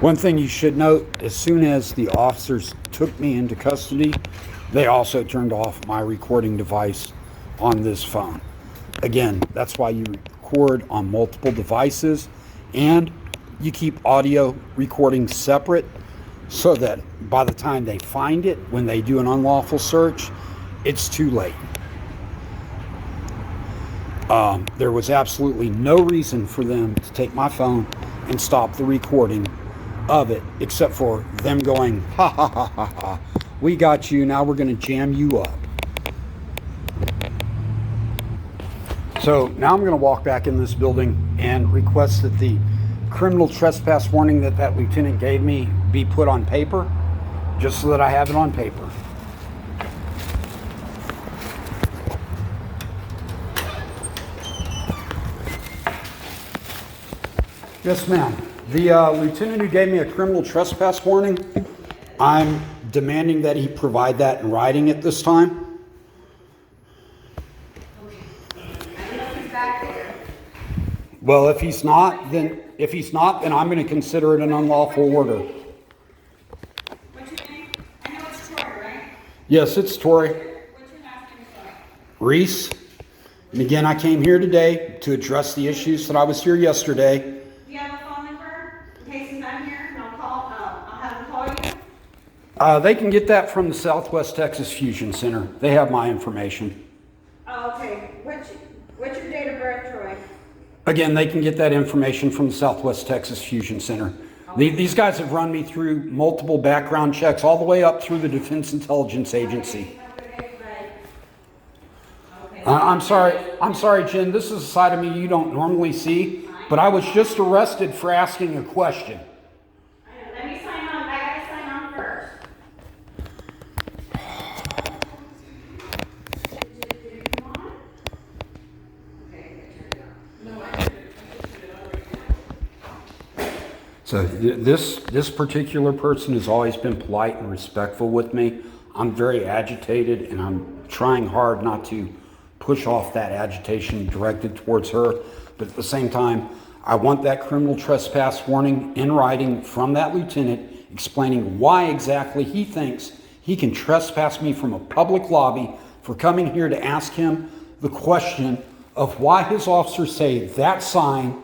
One thing you should note, as soon as the officers took me into custody, they also turned off my recording device on this phone. Again, that's why you record on multiple devices and you keep audio recording separate so that by the time they find it, when they do an unlawful search, it's too late. There was absolutely no reason for them to take my phone and stop the recording of it, except for them going, ha ha ha ha ha, we got you, now we're going to jam you up. So now I'm going to walk back in this building and request that the criminal trespass warning that lieutenant gave me be put on paper, just so that I have it on paper. Yes, ma'am. The lieutenant who gave me a criminal trespass warning, I'm demanding that he provide that in writing at this time. Well, if he's not, then I'm going to consider it an unlawful order. What's your name? I know it's Troy, right? Yes, it's Tori. What's your last name, sorry? Reese. And again, I came here today to address the issues that I was here yesterday. Do you have a phone number in case he's not here? And I'll have him call you. They can get that from the Southwest Texas Fusion Center. They have my information. Oh, okay. What's your date of birth, Troy? Again, they can get that information from the Southwest Texas Fusion Center. These guys have run me through multiple background checks all the way up through the Defense Intelligence Agency. I'm sorry, Jen. This is a side of me you don't normally see, but I was just arrested for asking a question. Let me sign on. I gotta sign on first. So this particular person has always been polite and respectful with me. I'm very agitated, and I'm trying hard not to push off that agitation directed towards her. But at the same time, I want that criminal trespass warning in writing from that lieutenant explaining why exactly he thinks he can trespass me from a public lobby for coming here to ask him the question of why his officers say that sign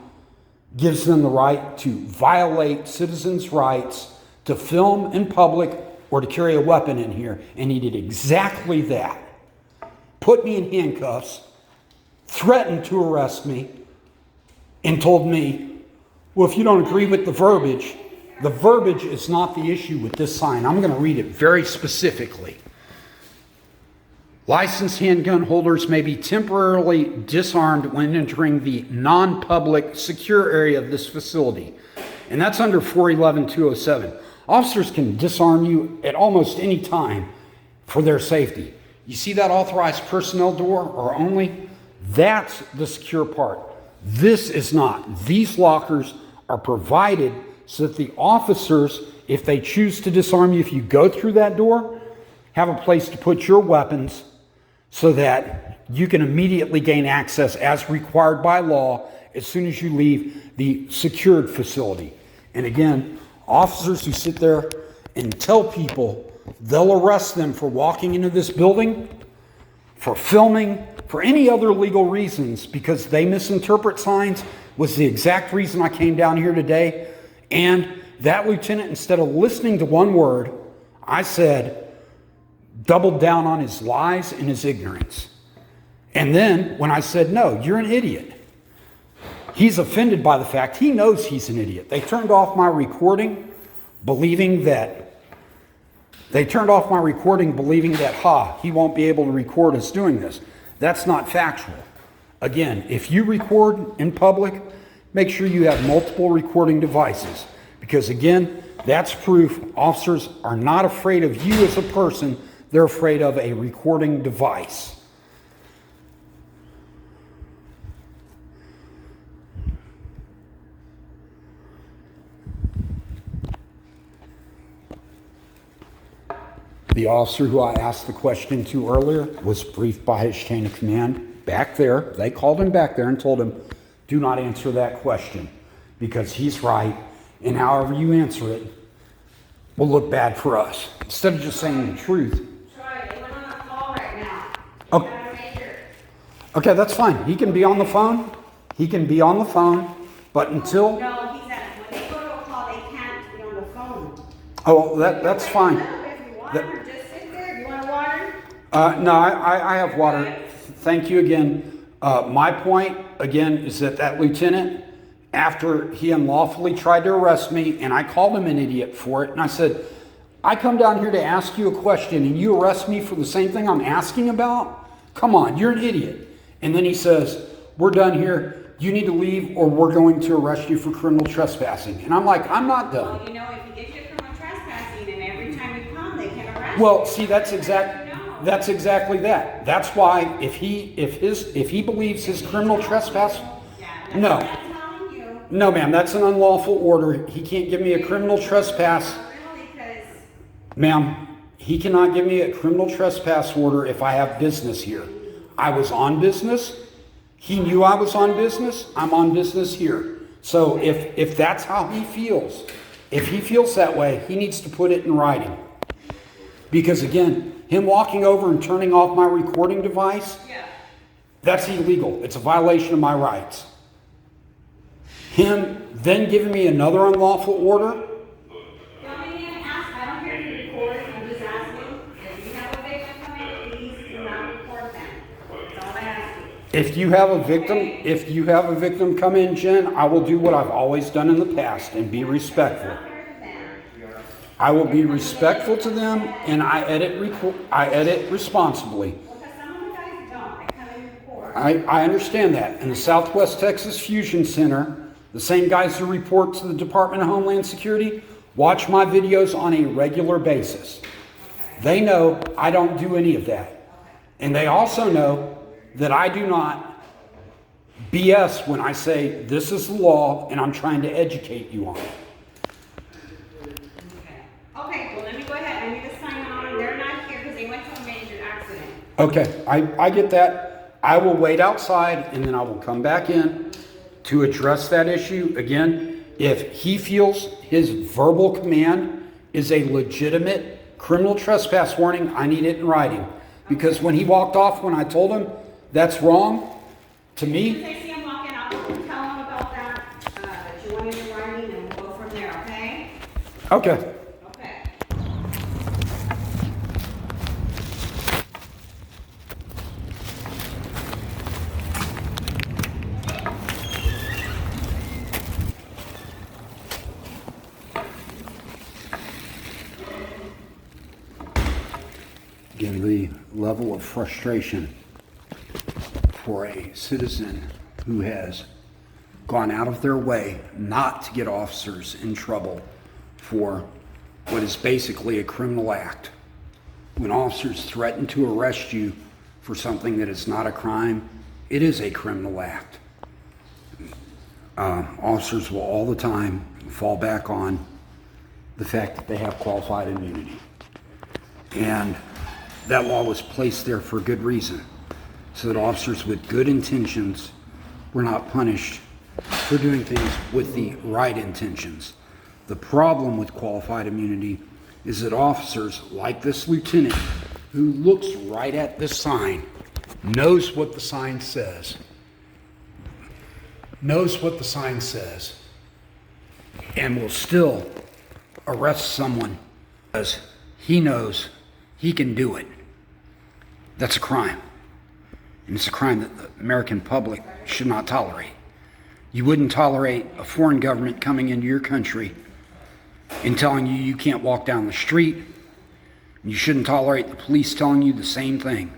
gives them the right to violate citizens' rights to film in public or to carry a weapon in here. And he did exactly that. Put me in handcuffs, threatened to arrest me, and told me, well, if you don't agree with the verbiage is not the issue with this sign. I'm going to read it very specifically. Licensed handgun holders may be temporarily disarmed when entering the non-public secure area of this facility. And that's under 411-207. Officers can disarm you at almost any time for their safety. You see that authorized personnel door or only? That's the secure part. This is not. These lockers are provided so that the officers, if they choose to disarm you, if you go through that door, have a place to put your weapons so that you can immediately gain access as required by law as soon as you leave the secured facility. And again, officers who sit there and tell people they'll arrest them for walking into this building, for filming, for any other legal reasons because they misinterpret signs was the exact reason I came down here today. And that lieutenant, instead of listening to one word, I said, doubled down on his lies and his ignorance. And then when I said, no, you're an idiot, he's offended by the fact he knows he's an idiot. They turned off my recording believing that, he won't be able to record us doing this. That's not factual. Again, if you record in public, make sure you have multiple recording devices. Because again, that's proof officers are not afraid of you as a person, they're afraid of a recording device. The officer who I asked the question to earlier was briefed by his chain of command back there. They called him back there and told him, do not answer that question because he's right And however you answer it will look bad for us. Instead of just saying the truth. Troy, they went on a call right now. Okay. Got a major. Okay, that's fine. He can be on the phone. He can be on the phone. But until... No, he said when they go to a call, they can't be on the phone. Oh, that's fine. If you want, or just sit there. You want water? No, I have water. Thank you again. My point, again, is that that lieutenant, after he unlawfully tried to arrest me, and I called him an idiot for it, and I said, I come down here to ask you a question, and you arrest me for the same thing I'm asking about? Come on, you're an idiot. And then he says, we're done here. You need to leave, or we're going to arrest you for criminal trespassing. And I'm like, I'm not done. Well, you know, if you get you criminal trespassing, and every time you come, they can arrest you. Well, see, that's exactly that. That's why if he believes his criminal trespass, no. No, ma'am, that's an unlawful order. He can't give me a criminal trespass. Ma'am, he cannot give me a criminal trespass order if I have business here. I was on business. He knew I was on business. I'm on business here. So if that's how he feels, if he feels that way, he needs to put it in writing. Because again, him walking over and turning off my recording device, that's illegal. It's a violation of my rights. Him then giving me another unlawful order. I don't hear you record. I'm just asking. If you have a victim come in, please do not report them. That's all I ask you. If you have a victim come in, Jen, I will do what I've always done in the past and be respectful. I will be respectful to them, and I edit responsibly. I understand that. In the Southwest Texas Fusion Center, the same guys who report to the Department of Homeland Security watch my videos on a regular basis. They know I don't do any of that. And they also know that I do not BS when I say this is the law and I'm trying to educate you on it. Okay, well let me go ahead. I need to sign on. They're not here because they went to a major accident. Okay, I get that. I will wait outside and then I will come back in to address that issue. Again, if he feels his verbal command is a legitimate criminal trespass warning, I need it in writing. Because when he walked off, when I told him that's wrong, to me... As I see him walking out, tell him about that you want it in writing, and we'll go from there, okay? Okay. Okay. Again, the level of frustration for a citizen who has gone out of their way not to get officers in trouble for what is basically a criminal act. When officers threaten to arrest you for something that is not a crime, it is a criminal act. Officers will all the time fall back on the fact that they have qualified immunity. And that law was placed there for a good reason, so that officers with good intentions were not punished for doing things with the right intentions. The problem with qualified immunity is that officers like this lieutenant, who looks right at this sign, knows what the sign says, and will still arrest someone because he knows he can do it. That's a crime. And it's a crime that the American public should not tolerate. You wouldn't tolerate a foreign government coming into your country and telling you you can't walk down the street. You shouldn't tolerate the police telling you the same thing.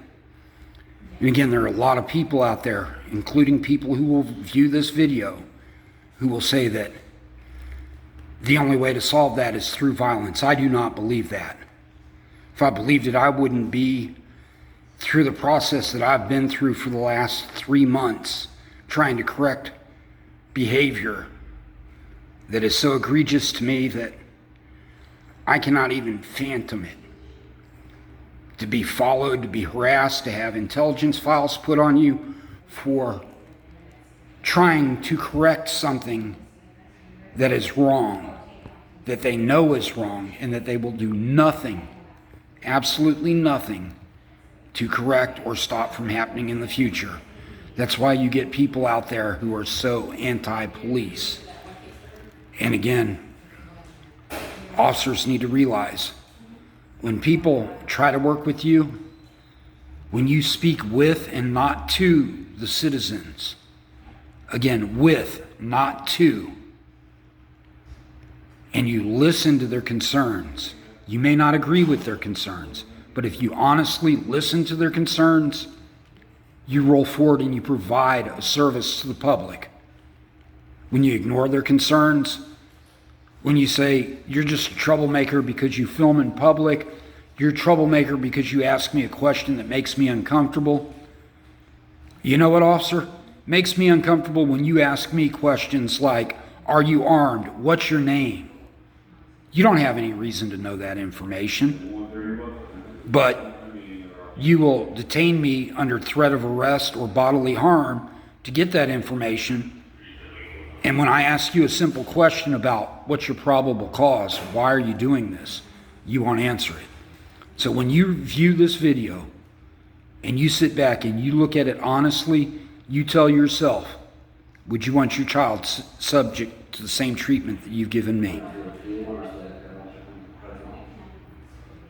And again, there are a lot of people out there, including people who will view this video, who will say that the only way to solve that is through violence. I do not believe that. If I believed it, I wouldn't be through the process that I've been through for the last 3 months, trying to correct behavior that is so egregious to me that I cannot even fathom it. To be followed, to be harassed, to have intelligence files put on you for trying to correct something that is wrong. that they know is wrong and that they will do nothing, absolutely nothing, to correct or stop from happening in the future. That's why you get people out there who are so anti-police. And again, officers need to realize when people try to work with you, when you speak with and not to the citizens, again, with, not to, and you listen to their concerns, you may not agree with their concerns, but if you honestly listen to their concerns, you roll forward and you provide a service to the public. When you ignore their concerns, when you say you're just a troublemaker because you film in public, you're a troublemaker because you ask me a question that makes me uncomfortable. You know what, officer? Makes me uncomfortable when you ask me questions like, are you armed? What's your name? You don't have any reason to know that information, but you will detain me under threat of arrest or bodily harm to get that information. And when I ask you a simple question about what's your probable cause, why are you doing this, you won't answer it. So when you view this video and you sit back and you look at it honestly, you tell yourself, would you want your child subject to the same treatment that you've given me?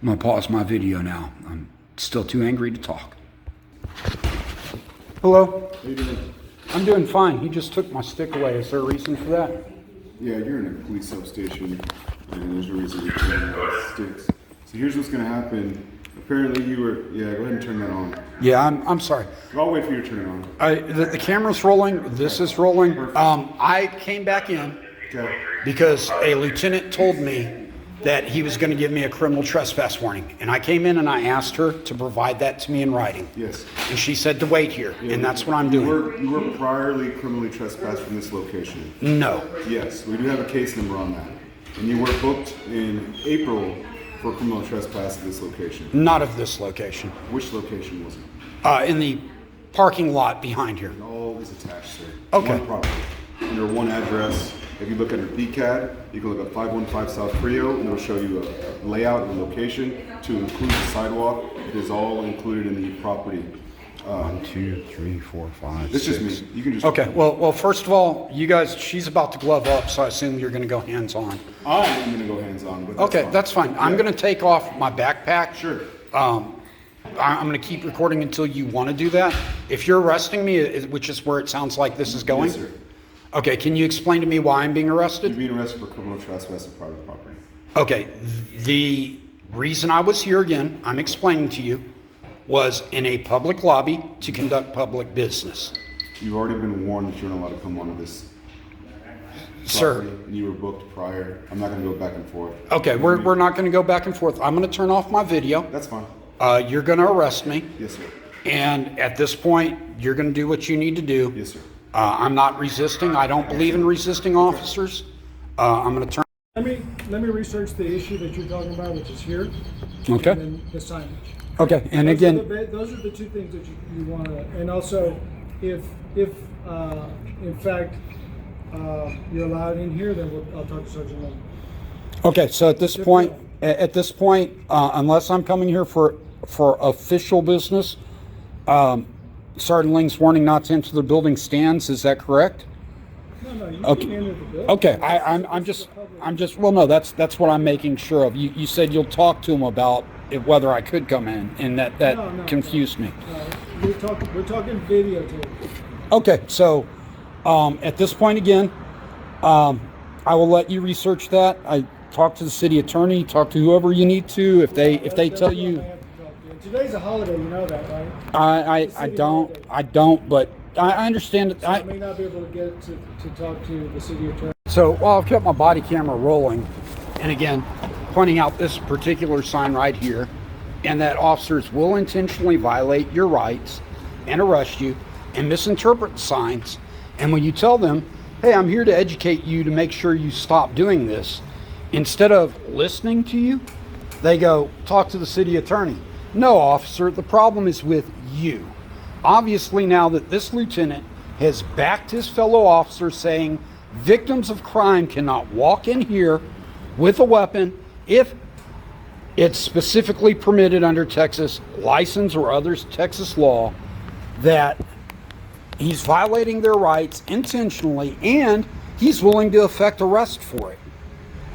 I'm going to pause my video now. I'm still too angry to talk. Hello? How you doing? I'm doing fine. He just took my stick away. Is there a reason for that? Yeah, you're in a police substation, and there's no reason to turn sticks. So here's what's going to happen. Apparently you were, yeah, go ahead and turn that on. Yeah, I'm sorry. I'll wait for you to turn it on. The camera's rolling. This is rolling. I came back in Okay. because a lieutenant told me that he was going to give me a criminal trespass warning. And I came in and I asked her to provide that to me in writing. Yes. And she said to wait here, and that's what I'm doing. You were priorly criminally trespassed from this location. No. Yes, we do have a case number on that. And you were booked in April for criminal trespass at this location. Not of this location. Which location was it? In the parking lot behind here. It all is attached, sir. Okay. One property, under one address. If you look under BCAD, you can look at 515 South Frio, and it'll show you a layout and location to include the sidewalk. It is all included in the property. 1, 2, 3, 4, 5. It's just me. You can just. Okay. Well. First of all, you guys. She's about to glove up, so I assume you're going to go hands on. I am going to go hands on. But Okay, that's fine. I'm going to take off my backpack. Sure. I'm going to keep recording until you want to do that. If you're arresting me, which is where it sounds like this is going. Yes, sir. Okay. Can you explain to me why I'm being You're arrested? being arrested for criminal trespass of private property. Okay. The reason I was here again, I'm explaining to you, was in a public lobby to conduct public business. You've already been warned that you're not allowed to come onto this Sir. property, and you were booked prior. I'm not going to go back and forth. Okay, we're not going to go back and forth. I'm going to turn off my video. That's fine. You're going to arrest me. Yes, sir. And at this point, you're going to do what you need to do. Yes, sir. I'm not resisting. I don't believe in resisting officers. I'm going to turn. Let me research the issue that you're talking about, which is here. Okay. And then the signage. Okay, and again, Those are the two things that you want to, and also, if in fact, you're allowed in here, then I'll talk to Sergeant Lynn. okay. So at this point, unless I'm coming here for official business, Sergeant Ling's warning not to enter the building stands. Is that correct? No, you Okay. can enter the building. Okay, I'm just. Well, no, that's what I'm making sure of. You said you'll talk to him about whether I could come in, and that No. confused me. We're talking videotape. Okay, so at this point again, I will let you research that. I talk to the city attorney, talk to whoever you need to. If they That's tell what I you, have to talk to. Today's a holiday, you know that, right? I don't, but I understand it. I may not be able to get to talk to the city attorney. So while I've kept my body camera rolling, and again, pointing out this particular sign right here, and that officers will intentionally violate your rights and arrest you and misinterpret the signs. And when you tell them, hey, I'm here to educate you to make sure you stop doing this, instead of listening to you, they go, talk to the city attorney. No, officer, the problem is with you. Obviously, now that this lieutenant has backed his fellow officers saying victims of crime cannot walk in here with a weapon if it's specifically permitted under Texas license or other Texas law, that he's violating their rights intentionally and he's willing to effect arrest for it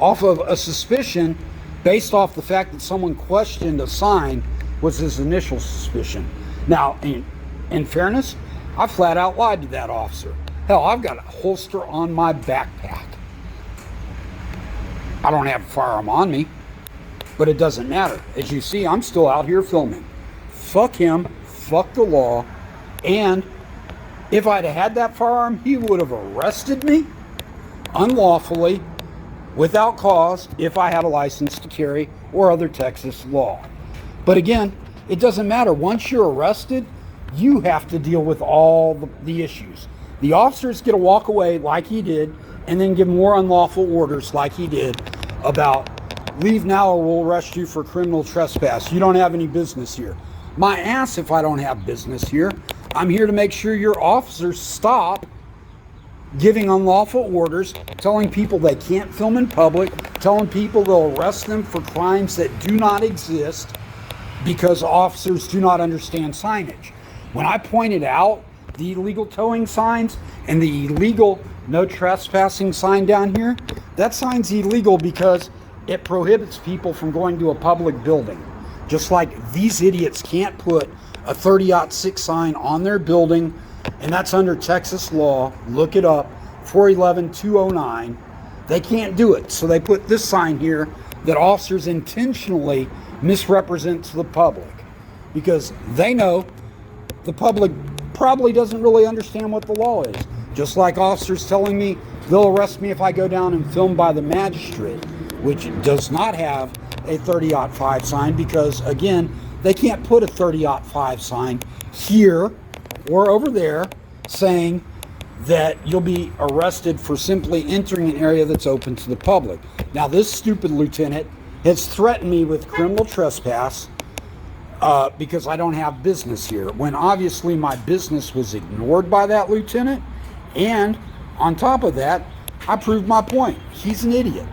off of a suspicion based off the fact that someone questioned a sign was his initial suspicion. Now, in fairness, I flat out lied to that officer. Hell, I've got a holster on my backpack. I don't have a firearm on me, but it doesn't matter. As you see, I'm still out here filming. Fuck him, fuck the law, and if I'd had that firearm, he would have arrested me unlawfully without cause if I had a license to carry or other Texas law. But again, it doesn't matter. Once you're arrested, you have to deal with all the issues. The officers get to walk away like he did and then give more unlawful orders like he did about leave now or we'll arrest you for criminal trespass. You don't have any business here. My ass if I don't have business here. I'm here to make sure your officers stop giving unlawful orders, telling people they can't film in public, telling people they'll arrest them for crimes that do not exist because officers do not understand signage. When I pointed out the illegal towing signs and the illegal no trespassing sign down here, that sign's illegal because it prohibits people from going to a public building. Just like these idiots can't put a 30-06 sign on their building, and that's under Texas law. Look it up, 411-209. They can't do it, so they put this sign here that officers intentionally misrepresent to the public because they know the public probably doesn't really understand what the law is. Just like officers telling me they'll arrest me if I go down and film by the magistrate, which does not have a 30-05 sign because, again, they can't put a 30-05 sign here or over there saying that you'll be arrested for simply entering an area that's open to the public. Now, this stupid lieutenant has threatened me with criminal trespass because I don't have business here, when obviously my business was ignored by that lieutenant. And on top of that, I proved my point. He's an idiot.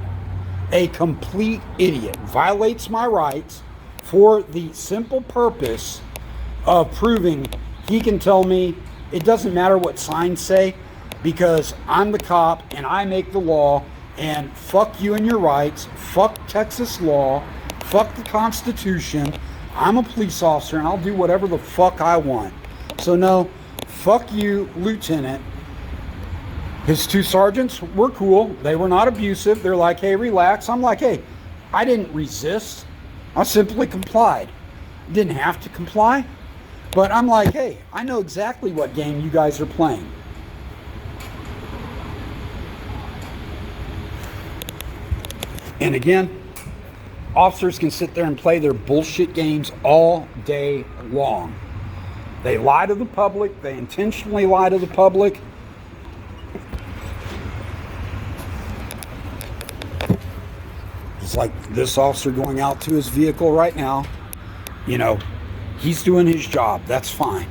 A complete idiot. Violates my rights for the simple purpose of proving he can tell me it doesn't matter what signs say because I'm the cop and I make the law, and fuck you and your rights, fuck Texas law, fuck the Constitution. I'm a police officer and I'll do whatever the fuck I want. So no, fuck you, Lieutenant. His two sergeants were cool. They were not abusive. They're like, hey, relax. I'm like, hey, I didn't resist. I simply complied. Didn't have to comply. But I'm like, hey, I know exactly what game you guys are playing. And again, officers can sit there and play their bullshit games all day long. They lie to the public. They intentionally lie to the public. It's like this officer going out to his vehicle right now. You know, he's doing his job. That's fine.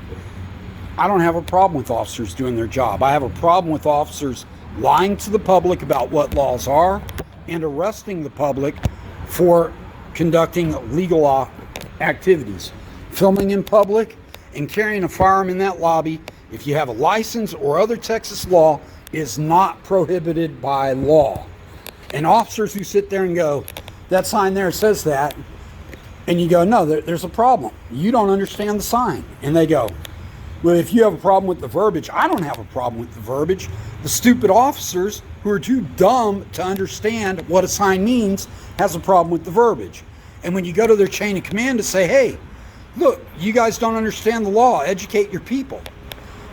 I don't have a problem with officers doing their job. I have a problem with officers lying to the public about what laws are and arresting the public for conducting legal activities. Filming in public and carrying a firearm in that lobby, if you have a license or other Texas law, is not prohibited by law. And officers who sit there and go, that sign there says that, and you go, no, there's a problem. You don't understand the sign. And they go, well, if you have a problem with the verbiage, I don't have a problem with the verbiage. The stupid officers who are too dumb to understand what a sign means has a problem with the verbiage. And when you go to their chain of command to say, hey, look, you guys don't understand the law, educate your people.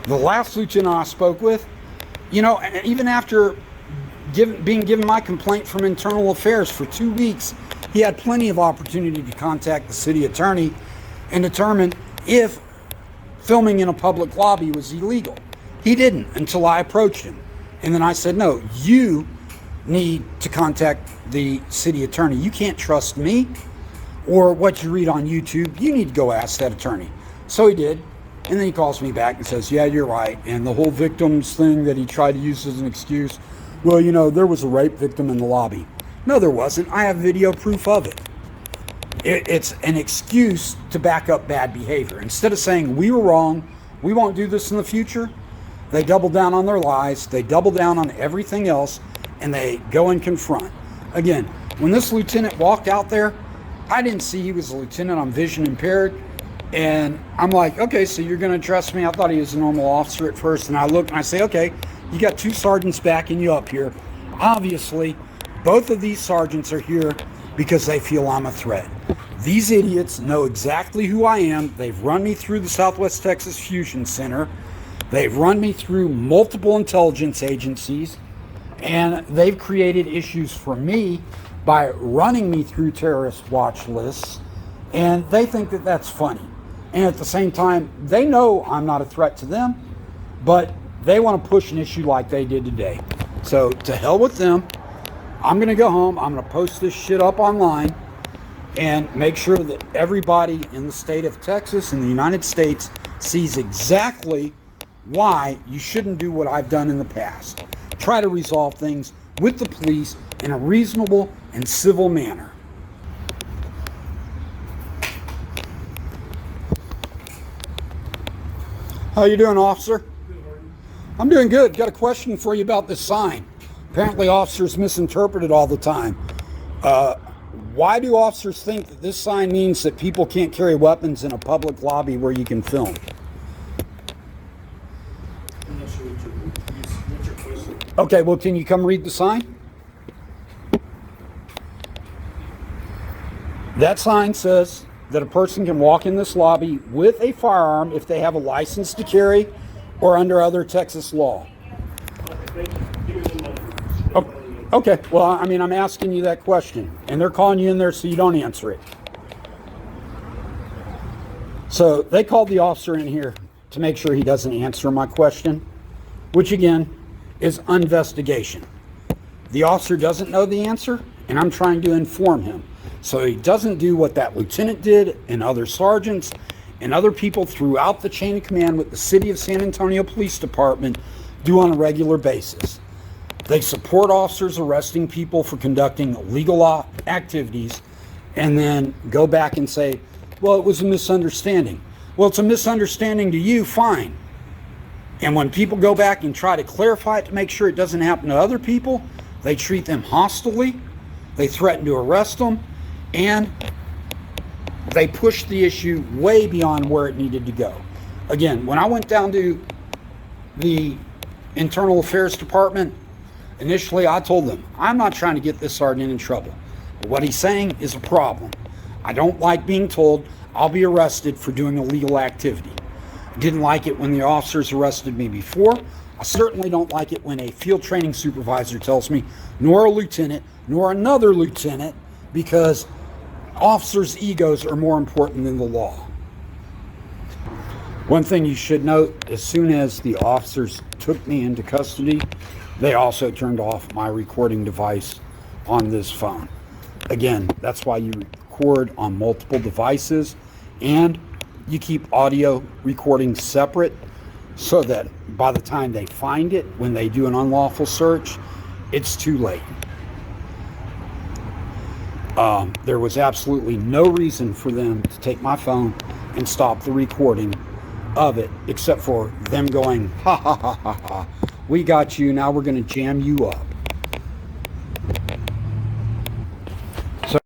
The last lieutenant I spoke with, you know, even after being given my complaint from internal affairs for 2 weeks, he had plenty of opportunity to contact the city attorney and determine if filming in a public lobby was illegal. He didn't until I approached him. And then I said, no, you need to contact the city attorney. You can't trust me or what you read on YouTube. You need to go ask that attorney. So he did. And then he calls me back and says, yeah, you're right. And the whole victims thing that he tried to use as an excuse, well, you know, there was a rape victim in the lobby. No, there wasn't. I have video proof of it. It's an excuse to back up bad behavior. Instead of saying, we were wrong, we won't do this in the future, they double down on their lies, they double down on everything else, and they go and confront. Again, when this lieutenant walked out there, I didn't see he was a lieutenant. I'm vision impaired. And I'm like, okay, so you're going to trust me? I thought he was a normal officer at first. And I look and I say, okay, you got 2 sergeants backing you up here. Obviously, both of these sergeants are here because they feel I'm a threat. These idiots know exactly who I am. They've run me through the Southwest Texas Fusion Center. They've run me through multiple intelligence agencies. And they've created issues for me by running me through terrorist watch lists. And they think that that's funny. And at the same time, they know I'm not a threat to them, but they want to push an issue like they did today. So to hell with them. I'm going to go home. I'm going to post this shit up online and make sure that everybody in the state of Texas and the United States sees exactly why you shouldn't do what I've done in the past. Try to resolve things with the police in a reasonable and civil manner. How you doing, officer? I'm doing good. Got a question for you about this sign. Apparently officers misinterpret it all the time. Why do officers think that this sign means that people can't carry weapons in a public lobby where you can film? I'm not sure what's your question. Okay, well, can you come read the sign? That sign says that a person can walk in this lobby with a firearm if they have a license to carry or under other Texas law. Okay, well, I mean, I'm asking you that question, and they're calling you in there so you don't answer it. So they called the officer in here to make sure he doesn't answer my question, which again is investigation. The officer doesn't know the answer, and I'm trying to inform him. So he doesn't do what that lieutenant did and other sergeants and other people throughout the chain of command with the City of San Antonio Police Department do on a regular basis. They support officers arresting people for conducting illegal activities and then go back and say, well, it was a misunderstanding. Well, it's a misunderstanding to you, fine. And when people go back and try to clarify it to make sure it doesn't happen to other people, they treat them hostilely, they threaten to arrest them, and they push the issue way beyond where it needed to go. Again, when I went down to the Internal Affairs Department, initially I told them, I'm not trying to get this sergeant in trouble. But what he's saying is a problem. I don't like being told I'll be arrested for doing illegal activity. I didn't like it when the officers arrested me before. I certainly don't like it when a field training supervisor tells me, nor a lieutenant, nor another lieutenant, because officers' egos are more important than the law. One thing you should note, as soon as the officers took me into custody, they also turned off my recording device on this phone. Again, that's why you record on multiple devices and you keep audio recording separate so that by the time they find it, when they do an unlawful search, it's too late. There was absolutely no reason for them to take my phone and stop the recording of it, except for them going, ha ha ha ha ha, we got you, now we're going to jam you up.